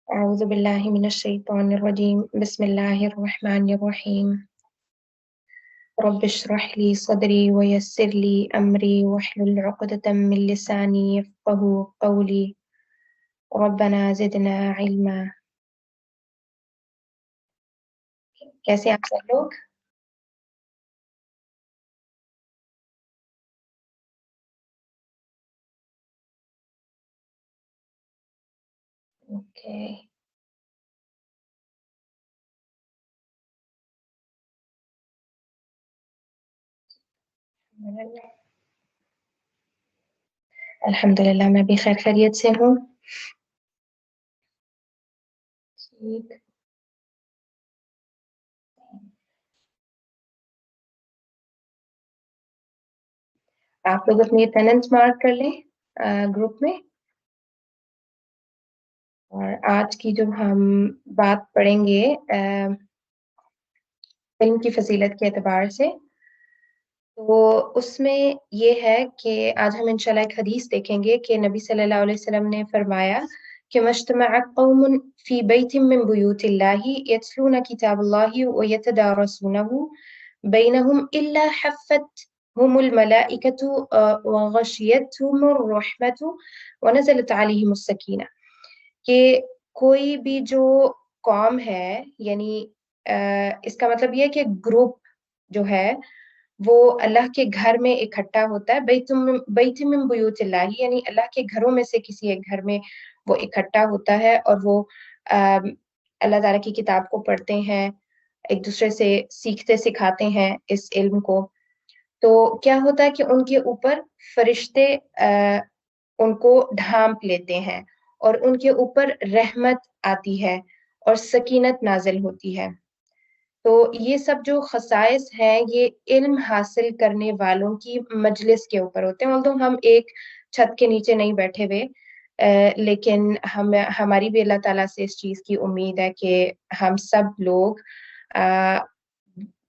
أعوذ بالله من الشيطان الرجيم بسم الله الرحمن الرحيم رب اشرح لي صدري ويسر لي أمري واحلل عقدة من لساني يفقه قولي ربنا زدنا علما. कैसे हैं आप सब लोग؟ ओके, अल्हम्दुलिल्लाह मैं भी खैर खैरियत से हूँ। ठीक, आप लोग अपनी अटेंडेंस मार्क कर लें ग्रुप में। और आज की जो हम बात पढ़ेंगे इल्म की फजीलत के एतबार से, तो उसमें ये है कि आज हम इंशाल्लाह एक हदीस देखेंगे कि नबी सल्लल्लाहु अलैहि वसल्लम ने फरमाया कि मज्तमअ कौमुन फी बैतिन मिन बुयूतिल्लाहि यतलूना किताबल्लाहि व यतदारसूनहु बैनहुम इल्ला हफ़्फ़तहुमुल मलाइकतु व गशियतहुमुर रहमतु व नज़लत अलैहिमुस सकीना। कि कोई भी जो कौम है, यानी इसका मतलब ये है कि ग्रुप जो है वो अल्लाह के घर में इकट्ठा होता है। बैतुम मिन बुयूतिल्लाहि, यानी अल्लाह के घरों में से किसी एक घर में वो इकट्ठा होता है और वो अल्लाह ताला की किताब को पढ़ते हैं, एक दूसरे से सीखते सिखाते हैं इस इल्म को। तो क्या होता है कि उनके ऊपर फरिश्ते उनको ढांप लेते हैं और उनके ऊपर रहमत आती है और सकीनत नाजिल होती है। तो ये सब जो खसाइस हैं ये इल्म हासिल करने वालों की मजलिस के ऊपर होते हैं। ऑल्दो हम एक छत के नीचे नहीं बैठे हुए, लेकिन हमारी भी अल्लाह ताला से इस चीज़ की उम्मीद है कि हम सब लोग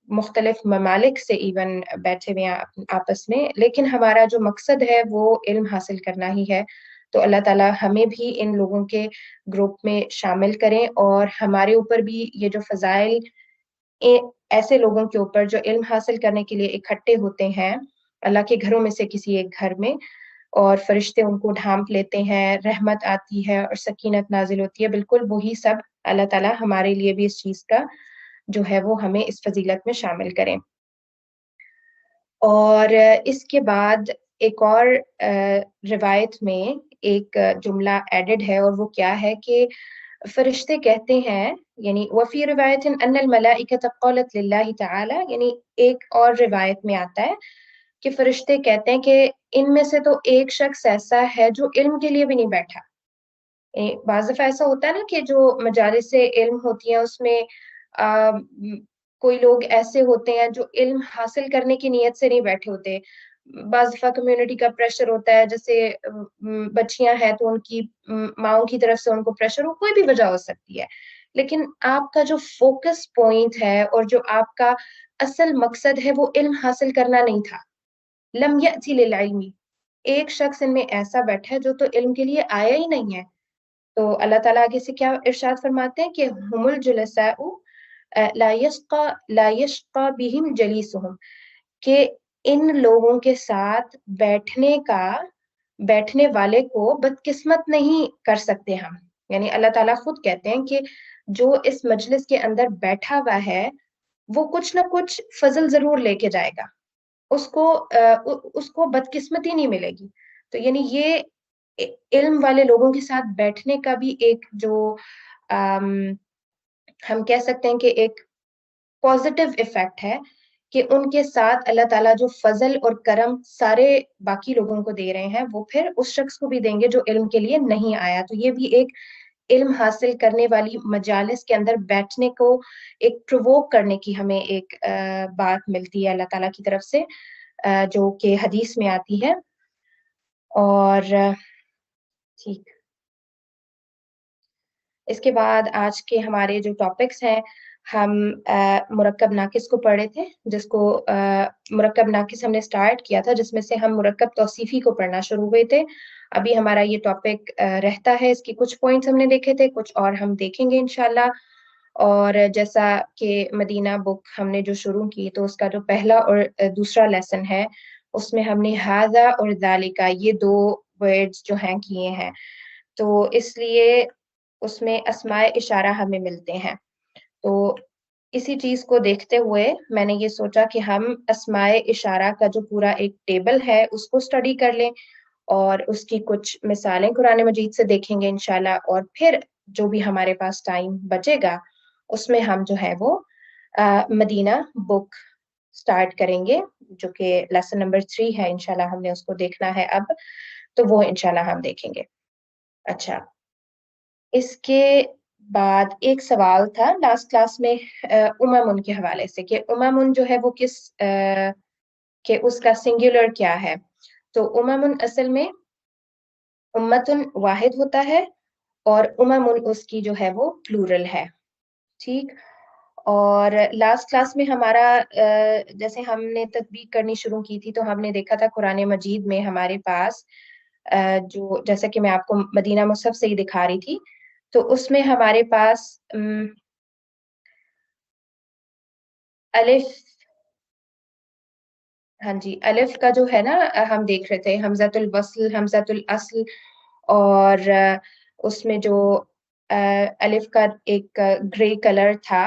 मुख्तलिफ ममालिक से इवन बैठे हुए हैं आपस में, लेकिन हमारा जो मकसद है वो इल्म हासिल करना ही है। तो अल्लाह ताला हमें भी इन लोगों के ग्रुप में शामिल करें और हमारे ऊपर भी ये जो फ़ज़ाइल ऐसे लोगों के ऊपर जो इल्म हासिल करने के लिए इकट्ठे होते हैं अल्लाह के घरों में से किसी एक घर में, और फरिश्ते उनको ढांप लेते हैं, रहमत आती है और सकीनत नाजिल होती है, बिल्कुल वही सब अल्लाह ताला हमारे लिए भी इस चीज़ का जो है वो हमें इस फ़ज़ीलत में शामिल करें। और इसके बाद एक और रिवायत में एक जुमला एडेड है, और वो क्या है कि फरिश्ते कहते हैं, यानी वफ़ी रिवायतिन अन्नल मलाइकत क़ालत लिल्लाहि तआला, यानी एक और रिवायत में आता है कि फरिश्ते कहते हैं कि इनमें से तो एक शख्स ऐसा है जो इल्म के लिए भी नहीं बैठा। बाज़ दफ़ा ऐसा होता है ना कि जो मजालिस से इल्म होती हैं उसमें कोई लोग ऐसे होते हैं जो इल्म हासिल करने की नीयत से नहीं बैठे होते। बाज़ दफ़ा कम्युनिटी का प्रेशर होता है, जैसे बच्चियाँ हैं तो उनकी माँओं की तरफ से उनको प्रेशर हो, कोई भी वजह हो सकती है। लेकिन आपका जो फ़ोकस पॉइंट है और जो आपका असल मकसद है वो इल्म हासिल करना नहीं था। लम यअति लिल इल्मी, एक शख्स इनमें ऐसा बैठा है जो तो इल्म के लिए आया ही नहीं है। तो अल्लाह ताला आगे से क्या इरशाद फरमाते हैं कि हुमुल जुलसाउ ला यश्का बिहिम जलीसुहुम, कि इन लोगों के साथ बैठने वाले को बदकिस्मत नहीं कर सकते हम। यानी अल्लाह ताला खुद कहते हैं कि जो इस मजलिस के अंदर बैठा हुआ है वो कुछ ना कुछ फजल जरूर लेके जाएगा, उसको बदकिस्मती नहीं मिलेगी। तो यानी ये इल्म वाले लोगों के साथ बैठने का भी एक जो अम, हम कह सकते हैं कि एक पॉजिटिव इफेक्ट है कि उनके साथ अल्लाह ताला जो फजल और करम सारे बाकी लोगों को दे रहे हैं वो फिर उस शख्स को भी देंगे जो इल्म के लिए नहीं आया। तो ये भी एक इल्म हासिल करने वाली मजालिस के अंदर बैठने को एक प्रोवोक करने की हमें एक बात मिलती है अल्लाह ताला की तरफ से, जो कि हदीस में आती है। और ठीक, इसके बाद आज के हमारे जो टॉपिक्स हैं, हम मुरक्कब नाकिस को पढ़े थे, जिसको मुरक्कब नाकिस हमने स्टार्ट किया था, जिसमें से हम मुरक्कब तौसीफी को पढ़ना शुरू हुए थे। ابھی ہمارا یہ ٹاپک رہتا ہے، اس کی کچھ پوائنٹس ہم نے دیکھے تھے، کچھ اور ہم دیکھیں گے انشاءاللہ. اور جیسا کہ مدینہ بک ہم نے جو شروع کی تو اس کا جو پہلا اور دوسرا لیسن ہے اس میں ہم نے ہاذا اور ذالکا یہ دو ورڈز جو ہیں کیے ہیں. تو اس لیے اس میں اسماء اشارہ ہمیں ملتے ہیں. تو اسی چیز کو دیکھتے ہوئے میں نے یہ سوچا کہ ہم اسماء اشارہ کا جو پورا ایک ٹیبل ہے اس کو اسٹڈی کر لیں اور اس کی کچھ مثالیں قرآن مجید سے دیکھیں گے انشاءاللہ. اور پھر جو بھی ہمارے پاس ٹائم بچے گا اس میں ہم جو ہے وہ مدینہ بک سٹارٹ کریں گے جو کہ لیسن نمبر 3 ہے. انشاءاللہ ہم نے اس کو دیکھنا ہے اب، تو وہ انشاءاللہ ہم دیکھیں گے. اچھا، اس کے بعد ایک سوال تھا لاسٹ کلاس میں امم کے حوالے سے کہ امم جو ہے وہ کس کہ اس کا سنگولر کیا ہے. تو امم اصل میں امتن واحد ہوتا ہے اور امم اس کی جو ہے وہ پلورل ہے. ٹھیک. اور لاسٹ کلاس میں ہمارا جیسے ہم نے تطبیق کرنی شروع کی تھی تو ہم نے دیکھا تھا قرآن مجید میں ہمارے پاس جو جیسا کہ میں آپ کو مدینہ مصحف سے ہی دکھا رہی تھی تو اس میں ہمارے پاس الف، ہاں جی، الف کا جو ہے نا ہم دیکھ رہے تھے حمزۃ الوصل حمزۃ الاصل، اور اس میں جو الف کا ایک گرے کلر تھا